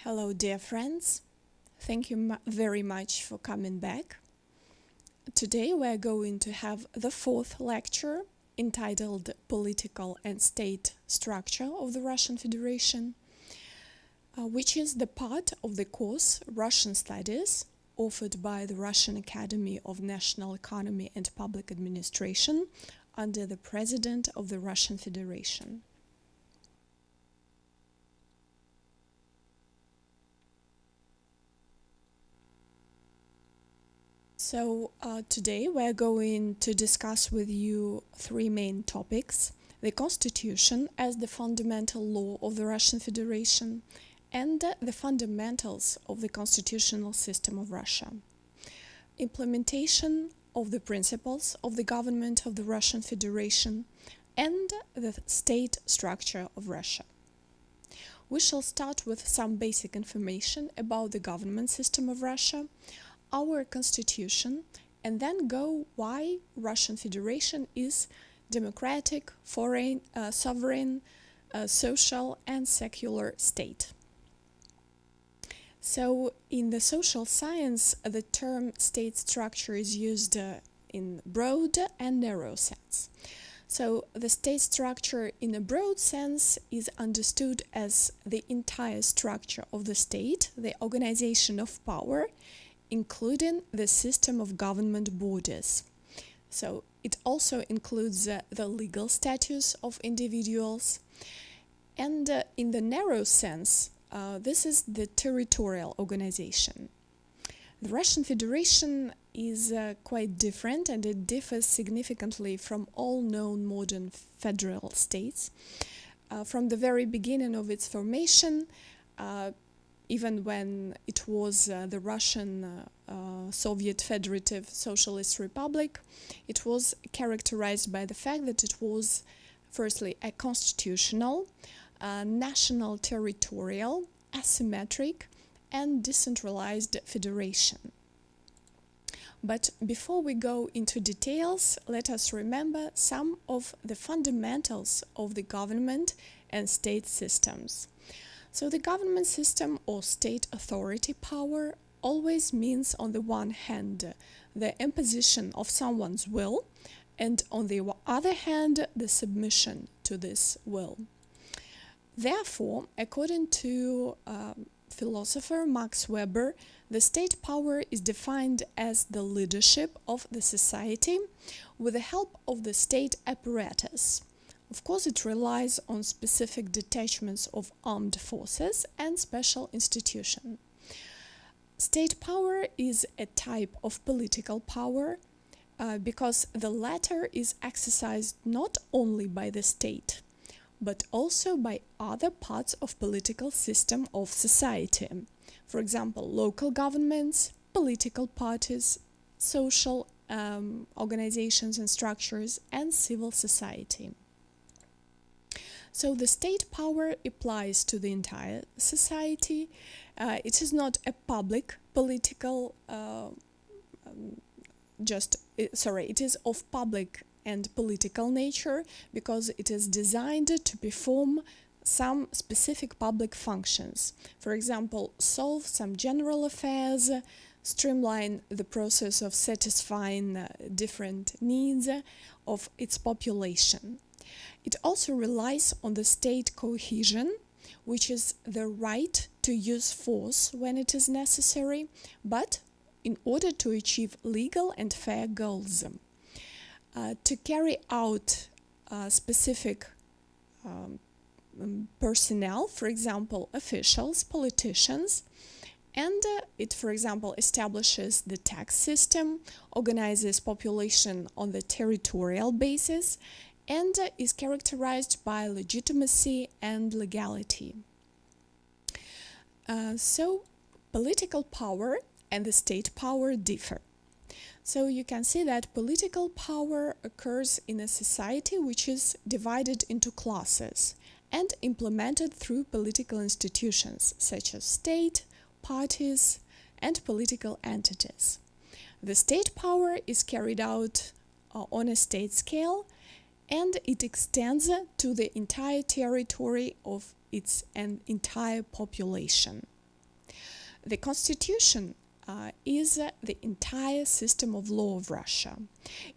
Hello, dear friends. Thank you very much for coming back. Today we're going to have the fourth lecture entitled Political and State Structure of the Russian Federation, which is the part of the course Russian Studies offered by the Russian Academy of National Economy and Public Administration under the President of the Russian Federation. So today we're going to discuss with you three main topics: the Constitution as the fundamental law of the Russian Federation and the fundamentals of the constitutional system of Russia, implementation of the principles of the government of the Russian Federation, and the state structure of Russia. We shall start with some basic information about the government system of Russia, our constitution, and then go why Russian Federation is democratic, foreign, sovereign, social and secular state. So in the social science, the term state structure is used in broad and narrow sense. So the state structure in a broad sense is understood as the entire structure of the state, the organization of power, including the system of government bodies. So it also includes the legal status of individuals. And in the narrow sense, this is the territorial organization. The Russian Federation is quite different, and it differs significantly from all known modern federal states. From the very beginning of its formation, even when it was the Russian Soviet Federative Socialist Republic, it was characterized by the fact that it was, firstly, a constitutional, national territorial, asymmetric, and decentralized federation. But before we go into details, let us remember some of the fundamentals of the government and state systems. So the government system or state authority power always means, on the one hand, the imposition of someone's will, and on the other hand, the submission to this will. Therefore, according to philosopher Max Weber, the state power is defined as the leadership of the society with the help of the state apparatus. Of course, it relies on specific detachments of armed forces and special institutions. State power is a type of political power because the latter is exercised not only by the state, but also by other parts of political system of society. For example, local governments, political parties, social organizations and structures, and civil society. So the state power applies to the entire society. It is not a public political, it is of public and political nature because it is designed to perform some specific public functions. For example, solve some general affairs, streamline the process of satisfying different needs of its population. It also relies on the state cohesion, which is the right to use force when it is necessary, but in order to achieve legal and fair goals. To carry out specific personnel, for example, officials, politicians, and it, for example, establishes the tax system, organizes population on the territorial basis, and is characterized by legitimacy and legality. So, political power and the state power differ. So you can see that political power occurs in a society which is divided into classes and implemented through political institutions such as state, parties, and political entities. The state power is carried out on a state scale, and it extends to the entire territory of its entire population. The constitution is the entire system of law of Russia.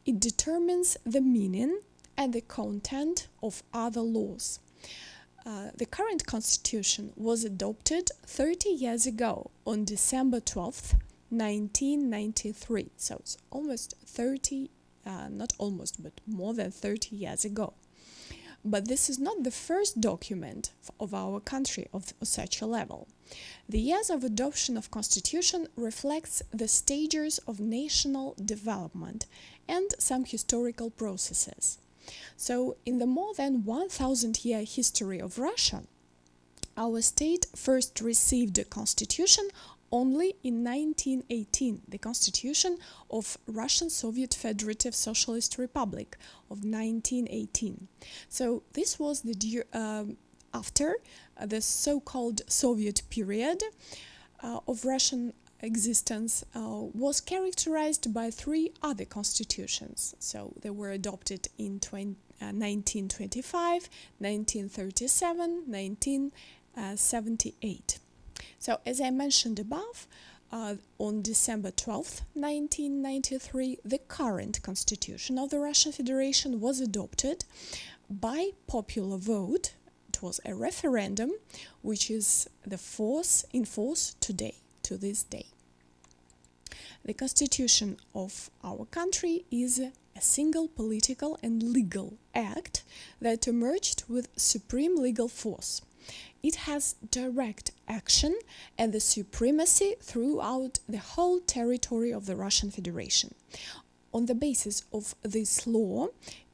It determines the meaning and the content of other laws. The current constitution was adopted 30 years ago on December 12th, 1993. So it's almost 30, not almost, but more than 30 years ago. But this is not the first document of our country of such a level. The years of adoption of constitution reflects the stages of national development and some historical processes. So in the more than 1,000-year history of Russia, our state first received a constitution only in 1918, the constitution of Russian Soviet Federative Socialist Republic of 1918. So this was after the so-called Soviet period of Russian existence was characterized by three other constitutions. So they were adopted in 1925, 1937, 1978. So as I mentioned above, on December 12th, 1993, the current constitution of the Russian Federation was adopted by popular vote. It was a referendum which is in force today, to this day. The constitution of our country is a single political and legal act that emerged with supreme legal force. It has direct action and the supremacy throughout the whole territory of the Russian Federation. On the basis of this law,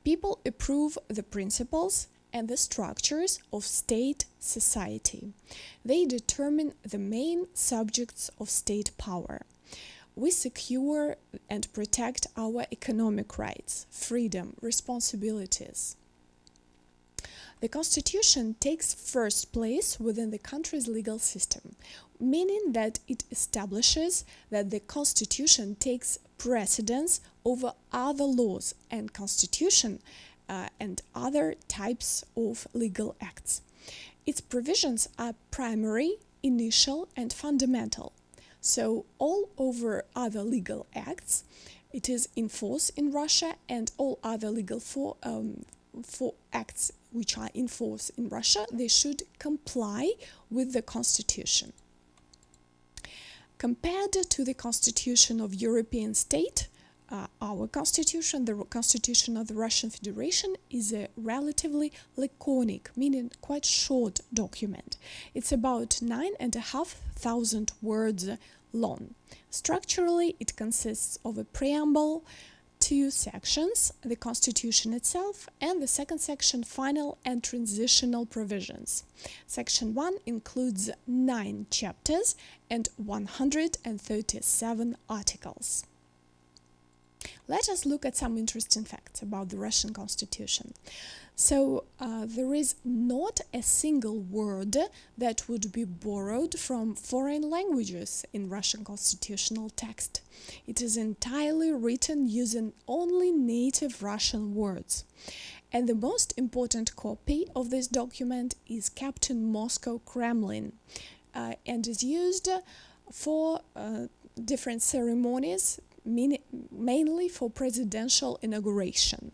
people approve the principles and the structures of state society. They determine the main subjects of state power. We secure and protect our economic rights, freedom, responsibilities. The constitution takes first place within the country's legal system, meaning that it establishes that the constitution takes precedence over other laws and constitution and other types of legal acts. Its provisions are primary, initial, and fundamental. So all over other legal acts, it is in force in Russia, and all other legal acts which are in force in Russia, they should comply with the constitution. Compared to the constitution of European state, our constitution, the constitution of the Russian Federation, is a relatively laconic, meaning quite short document. It's about 9,500 words long. Structurally, it consists of a preamble, two sections, the constitution itself, and the second section, final and transitional provisions. Section 1 includes 9 chapters and 137 articles. Let us look at some interesting facts about the Russian constitution. So there is not a single word that would be borrowed from foreign languages in Russian constitutional text. It is entirely written using only native Russian words. And the most important copy of this document is kept in Moscow Kremlin and is used for different ceremonies, mainly for presidential inauguration.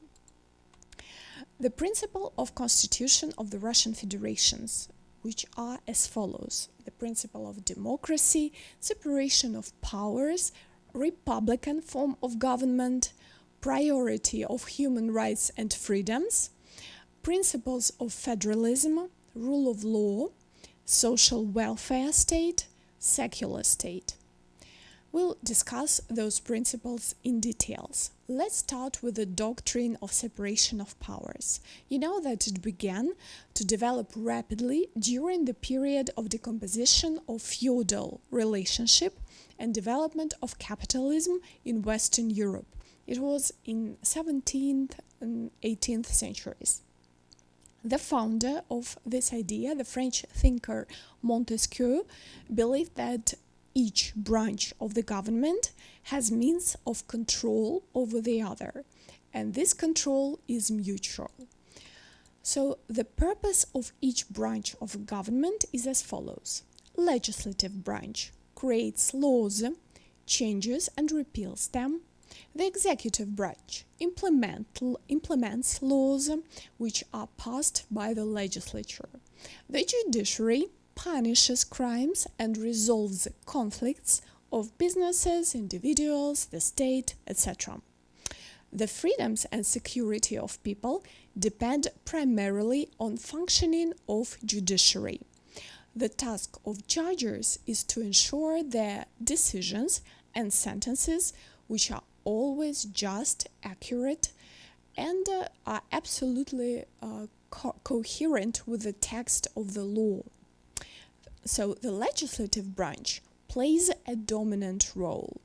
The principle of constitution of the Russian Federations, which are as follows: the principle of democracy, separation of powers, republican form of government, priority of human rights and freedoms, principles of federalism, rule of law, social welfare state, secular state. We'll discuss those principles in details. Let's start with the doctrine of separation of powers. You know that it began to develop rapidly during the period of decomposition of feudal relationship and development of capitalism in Western Europe. It was in 17th and 18th centuries. The founder of this idea, the French thinker Montesquieu, believed that each branch of the government has means of control over the other, and this control is mutual. So the purpose of each branch of government is as follows: legislative branch, creates laws, changes and repeals them. The executive branch implements laws which are passed by the legislature. The judiciary punishes crimes and resolves conflicts of businesses, individuals, the state, etc. The freedoms and security of people depend primarily on functioning of judiciary. The task of judges is to ensure their decisions and sentences, which are always just, accurate, and are absolutely coherent with the text of the law. So the legislative branch plays a dominant role,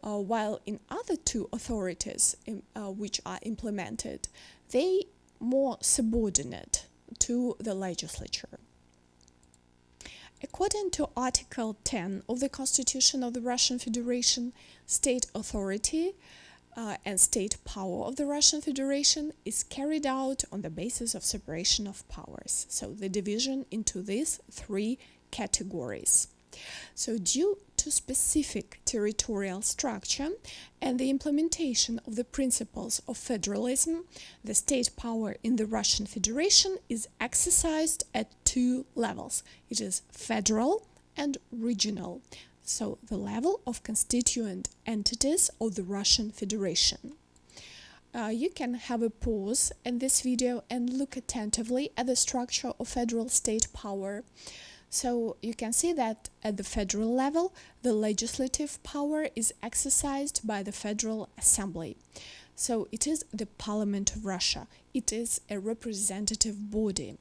while in other two authorities which are implemented, they more subordinate to the legislature. According to Article 10 of the Constitution of the Russian Federation, state authority and state power of the Russian Federation is carried out on the basis of separation of powers. So the division into these three categories. So due to specific territorial structure and the implementation of the principles of federalism, the state power in the Russian Federation is exercised at two levels. It is federal and regional, so the level of constituent entities of the Russian Federation. You can have a pause in this video and look attentively at the structure of federal state power. So you can see that at the federal level, the legislative power is exercised by the Federal Assembly. So it is the Parliament of Russia. It is a representative body.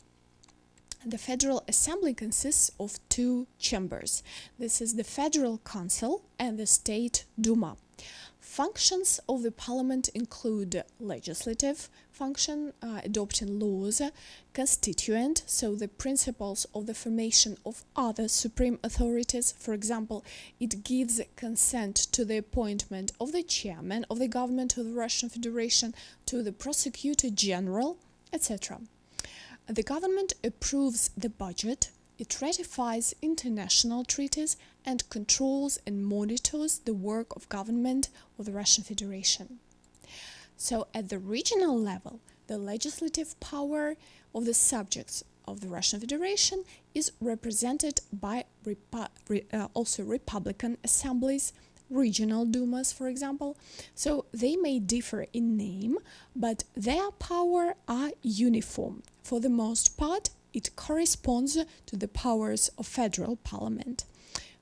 The Federal Assembly consists of two chambers. This is the Federal Council and the State Duma. Functions of the parliament include legislative function, adopting laws, constituent, so the principles of the formation of other supreme authorities. For example, it gives consent to the appointment of the chairman of the government of the Russian Federation, to the prosecutor general, etc. The government approves the budget. It ratifies international treaties and controls and monitors the work of government of the Russian Federation. So at the regional level, the legislative power of the subjects of the Russian Federation is represented by also Republican assemblies, regional dumas, for example. So they may differ in name, but their power are uniform. For the most part, it corresponds to the powers of federal parliament,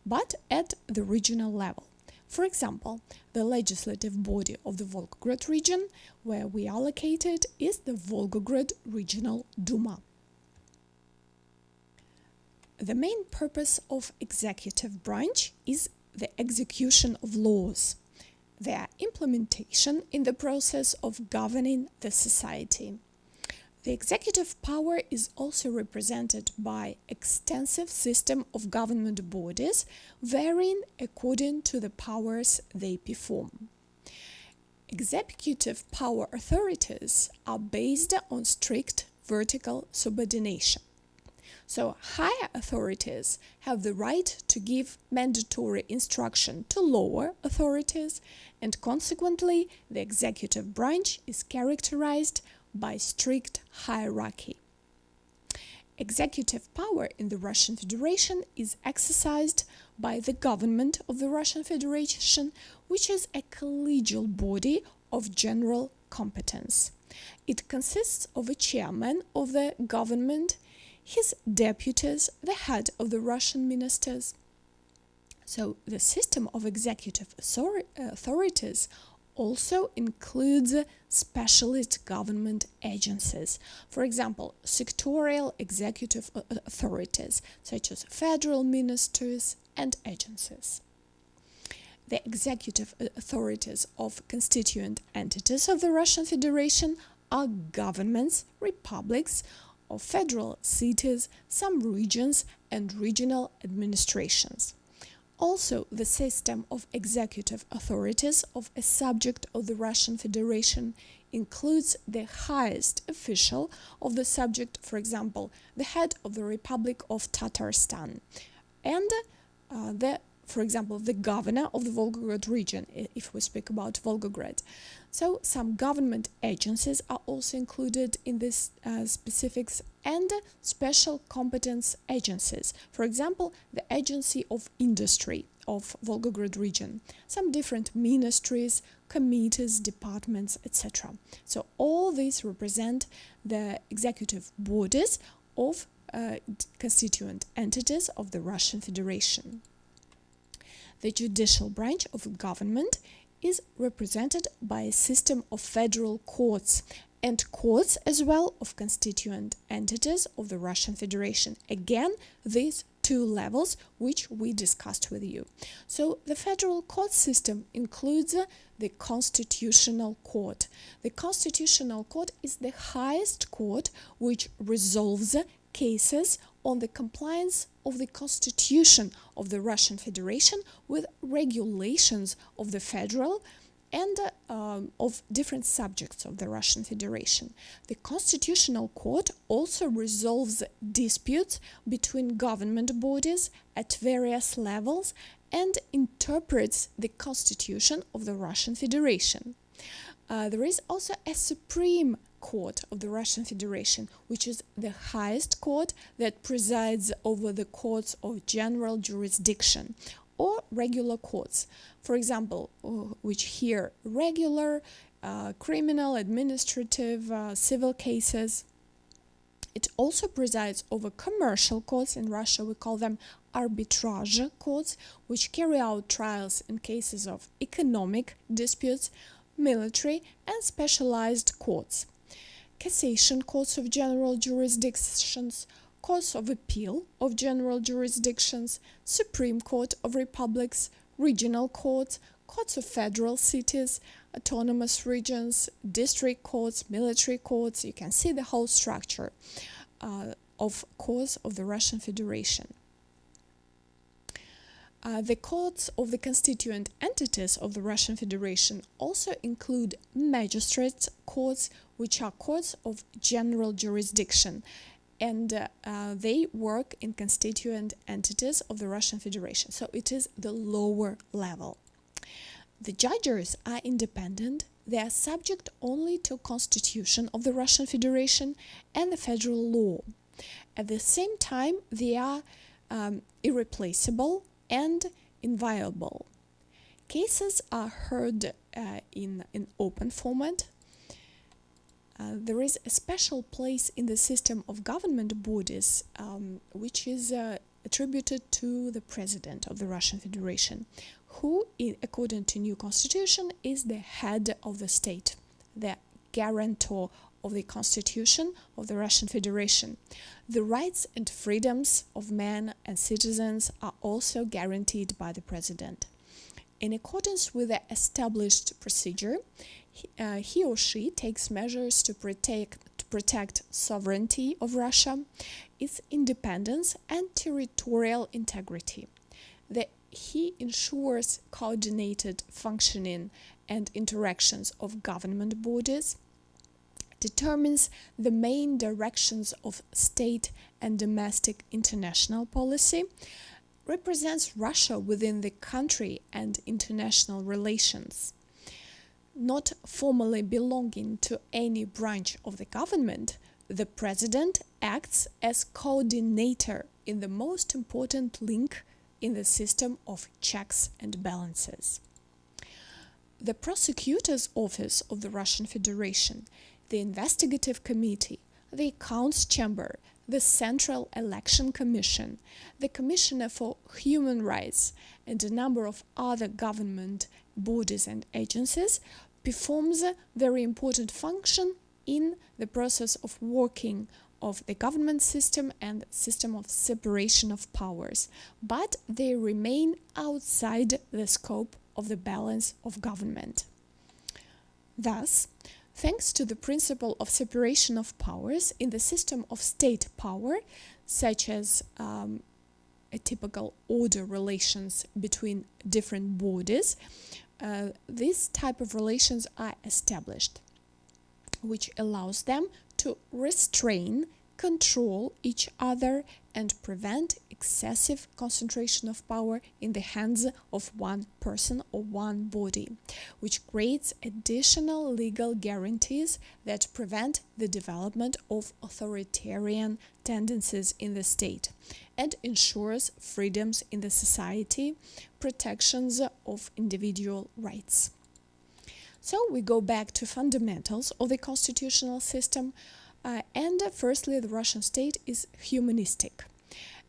but at the regional level. For example, the legislative body of the Volgograd region, where we are located, is the Volgograd Regional Duma. The main purpose of executive branch is the execution of laws, their implementation in the process of governing the society. The executive power is also represented by extensive system of government bodies, varying according to the powers they perform. Executive power authorities are based on strict vertical subordination. So higher authorities have the right to give mandatory instruction to lower authorities, and consequently the executive branch is characterized by strict hierarchy. Executive power in the Russian Federation is exercised by the government of the Russian Federation, which is a collegial body of general competence. It consists of a chairman of the government, his deputies, the head of the Russian ministers. So the system of executive authorities also includes specialist government agencies. For example, sectorial executive authorities, such as federal ministers and agencies. The executive authorities of constituent entities of the Russian Federation are governments, republics, of federal cities, some regions, and regional administrations. Also, the system of executive authorities of a subject of the Russian Federation includes the highest official of the subject, for example, the head of the Republic of Tatarstan, and the for example, the governor of the Volgograd region, if we speak about Volgograd. So some government agencies are also included in this specifics, and special competence agencies. For example, the Agency of Industry of Volgograd region, some different ministries, committees, departments, etc. So all these represent the executive bodies of constituent entities of the Russian Federation. The judicial branch of government is represented by a system of federal courts and courts as well of constituent entities of the Russian Federation. Again, these two levels which we discussed with you. So the federal court system includes the Constitutional Court. The Constitutional Court is the highest court which resolves cases on the compliance of the Constitution of the Russian Federation with regulations of the federal and of different subjects of the Russian Federation. The Constitutional Court also resolves disputes between government bodies at various levels and interprets the Constitution of the Russian Federation. There is also a Supreme Court of the Russian Federation, which is the highest court that presides over the courts of general jurisdiction or regular courts. For example, which hear regular, criminal, administrative, civil cases. It also presides over commercial courts. In Russia, we call them arbitrage courts, which carry out trials in cases of economic disputes, military, and specialized courts. Cassation courts of general jurisdictions, courts of appeal of general jurisdictions, Supreme Court of republics, regional courts, courts of federal cities, autonomous regions, district courts, military courts. You can see the whole structure of courts of the Russian Federation. The courts of the constituent entities of the Russian Federation also include magistrates' courts, which are courts of general jurisdiction, and they work in constituent entities of the Russian Federation. So it is the lower level. The judges are independent. They are subject only to Constitution of the Russian Federation and the federal law. At the same time, they are irreplaceable and inviolable. Cases are heard in open format. There is a special place in the system of government bodies which is attributed to the President of the Russian Federation, who, according to new constitution, is the head of the state, the guarantor of the Constitution of the Russian Federation. The rights and freedoms of men and citizens are also guaranteed by the President. In accordance with the established procedure, he or she takes measures to protect sovereignty of Russia, its independence and territorial integrity. He ensures coordinated functioning and interactions of government bodies, determines the main directions of state and domestic international policy, represents Russia within the country and international relations. Not formally belonging to any branch of the government, the President acts as coordinator in the most important link in the system of checks and balances. The Prosecutor's Office of the Russian Federation, the Investigative Committee, the Accounts Chamber, the Central Election Commission, the Commissioner for Human Rights, and a number of other government bodies and agencies performs a very important function in the process of working of the government system and system of separation of powers, but they remain outside the scope of the balance of government. Thus, thanks to the principle of separation of powers in the system of state power, such as a typical order relations between different bodies, these type of relations are established, which allows them to restrain control each other, and prevent excessive concentration of power in the hands of one person or one body, which creates additional legal guarantees that prevent the development of authoritarian tendencies in the state and ensures freedoms in the society, protections of individual rights. So we go back to fundamentals of the constitutional system. And firstly, the Russian state is humanistic,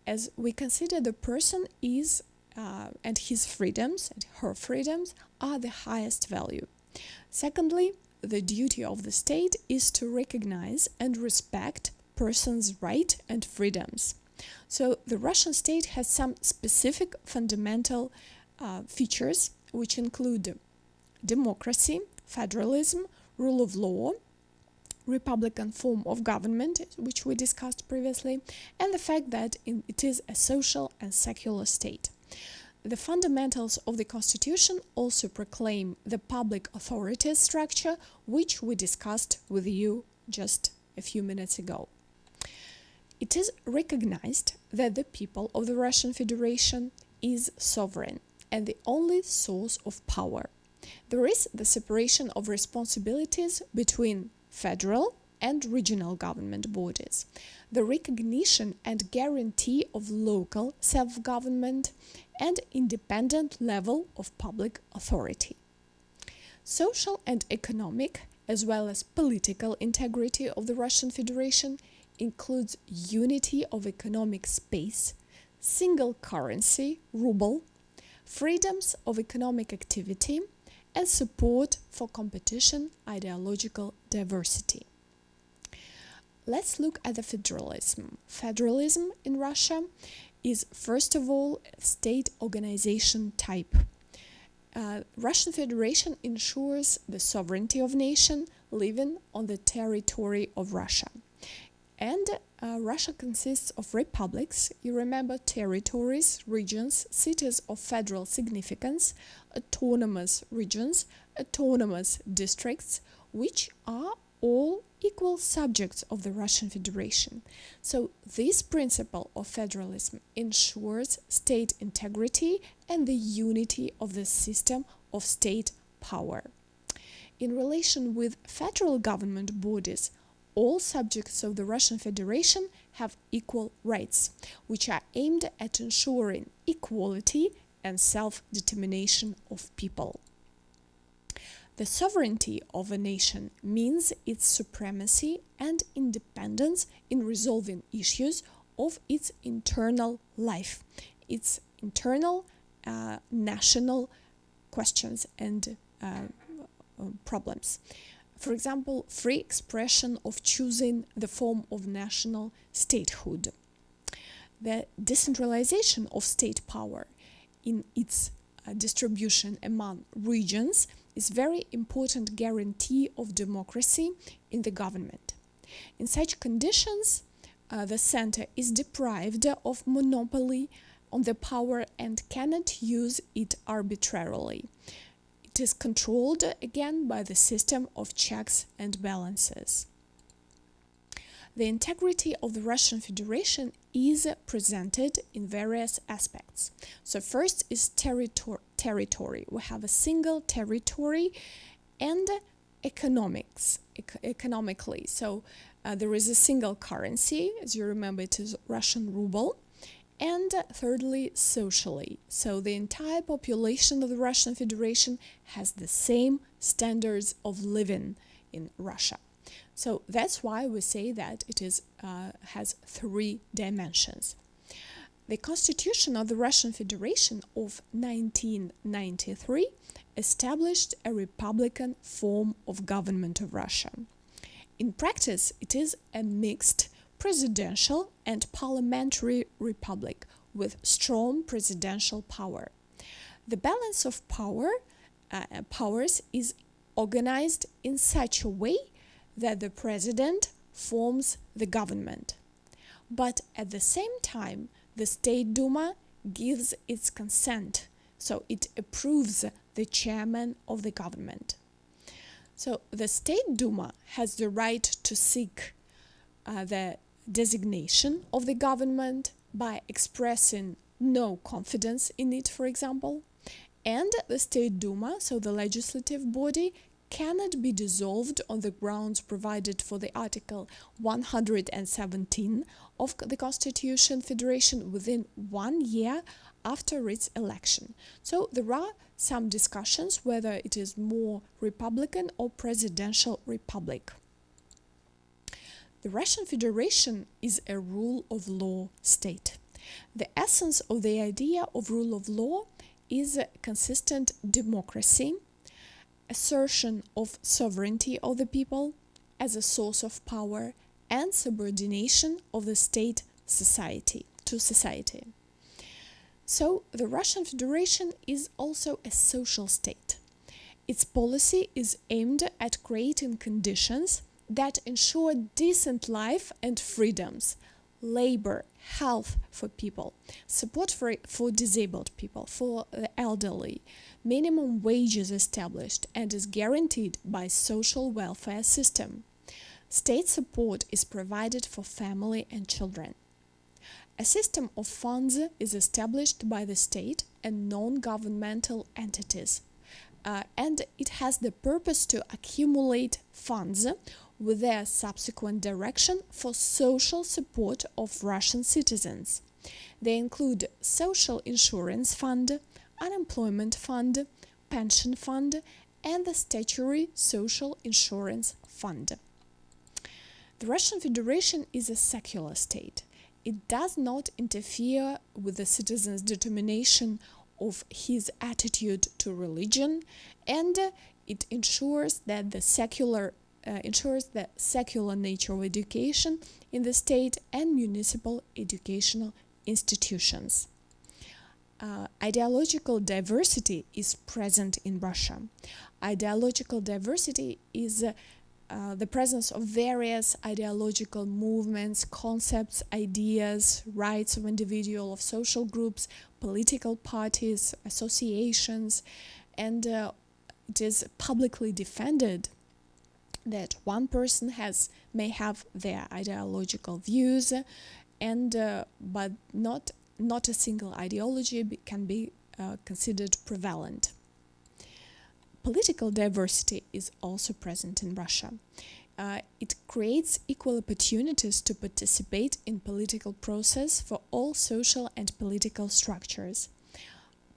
as we consider the person is and his freedoms and her freedoms are the highest value. Secondly, the duty of the state is to recognize and respect persons' rights and freedoms. So the Russian state has some specific fundamental features, which include democracy, federalism, rule of law, republican form of government, which we discussed previously, and the fact that it is a social and secular state. The fundamentals of the Constitution also proclaim the public authority structure, which we discussed with you just a few minutes ago. It is recognized that the people of the Russian Federation is sovereign and the only source of power. There is the separation of responsibilities between federal and regional government bodies, the recognition and guarantee of local self-government, and independent level of public authority. Social and economic, as well as political integrity of the Russian Federation includes unity of economic space, single currency, ruble, freedoms of economic activity, and support for competition, ideological diversity. Let's look at the federalism. Federalism in Russia is, first of all, a state organization type. Russian Federation ensures the sovereignty of nation living on the territory of Russia. And Russia consists of republics, you remember, territories, regions, cities of federal significance, autonomous regions, autonomous districts, which are all equal subjects of the Russian Federation. So this principle of federalism ensures state integrity and the unity of the system of state power. In relation with federal government bodies, all subjects of the Russian Federation have equal rights, which are aimed at ensuring equality and self-determination of people. The sovereignty of a nation means its supremacy and independence in resolving issues of its internal life, its internal national questions and problems. For example, free expression of choosing the form of national statehood. The decentralization of state power in its distribution among regions is very important guarantee of democracy in the government. In such conditions, the center is deprived of monopoly on the power and cannot use it arbitrarily. It is controlled again by the system of checks and balances. The integrity of the Russian Federation is presented in various aspects. So first is territory. We have a single territory and economically. So there is a single currency, as you remember it is Russian ruble. And thirdly, socially. So the entire population of the Russian Federation has the same standards of living in Russia. So that's why we say that it is has three dimensions. The Constitution of the Russian Federation of 1993 established a republican form of government of Russia. In practice, it is a mixed presidential and parliamentary republic with strong presidential power. The balance of powers is organized in such a way that the president forms the government. But at the same time, the State Duma gives its consent, so it approves the chairman of the government. So the State Duma has the right to seek the designation of the government by expressing no confidence in it, for example. And the State Duma, so the legislative body, cannot be dissolved on the grounds provided for the Article 117 of the Constitution Federation within 1 year after its election. So there are some discussions whether it is more republican or presidential republic. The Russian Federation is a rule of law state. The essence of the idea of rule of law is a consistent democracy, assertion of sovereignty of the people as a source of power, and subordination of the state to society. So the Russian Federation is also a social state. Its policy is aimed at creating conditions that ensure decent life and freedoms, labor, health for people, support for disabled people, for the elderly, minimum wages established, and is guaranteed by social welfare system. State support is provided for family and children. A system of funds is established by the state and non-governmental entities, and it has the purpose to accumulate funds with their subsequent direction for social support of Russian citizens. They include Social Insurance Fund, Unemployment Fund, Pension Fund, and the Statutory Social Insurance Fund. The Russian Federation is a secular state. It does not interfere with the citizen's determination of his attitude to religion, and it ensures the secular nature of education in the state and municipal educational institutions. Ideological diversity is present in Russia. Ideological diversity is the presence of various ideological movements, concepts, ideas, rights of individual, of social groups, political parties, associations, and it is publicly defended that one person may have their ideological views, and but not a single ideology can be considered prevalent. Political diversity is also present in Russia. It creates equal opportunities to participate in political process for all social and political structures.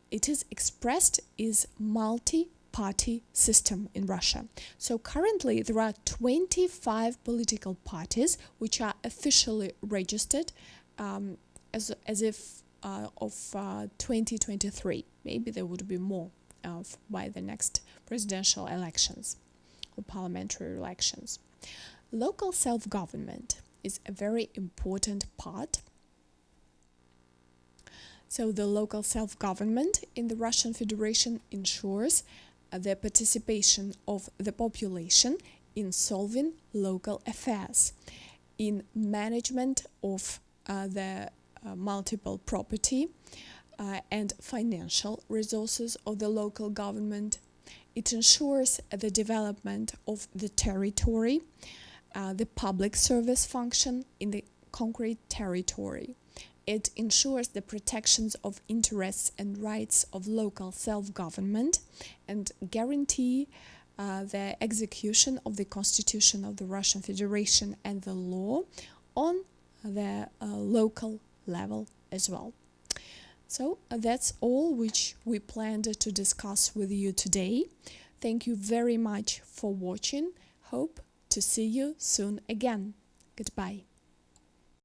It is expressed as multi-party system in Russia. So currently there are 25 political parties which are officially registered as if of 2023. Maybe there would be more by the next presidential elections or parliamentary elections. Local self-government is a very important part. So the local self-government in the Russian Federation ensures the participation of the population in solving local affairs, in management of the multiple property and financial resources of the local government. It ensures the development of the territory, the public service function in the concrete territory. It ensures the protections of interests and rights of local self-government and guarantee the execution of the Constitution of the Russian Federation and the law on the local level as well. So that's all which we planned to discuss with you today. Thank you very much for watching. Hope to see you soon again. Goodbye.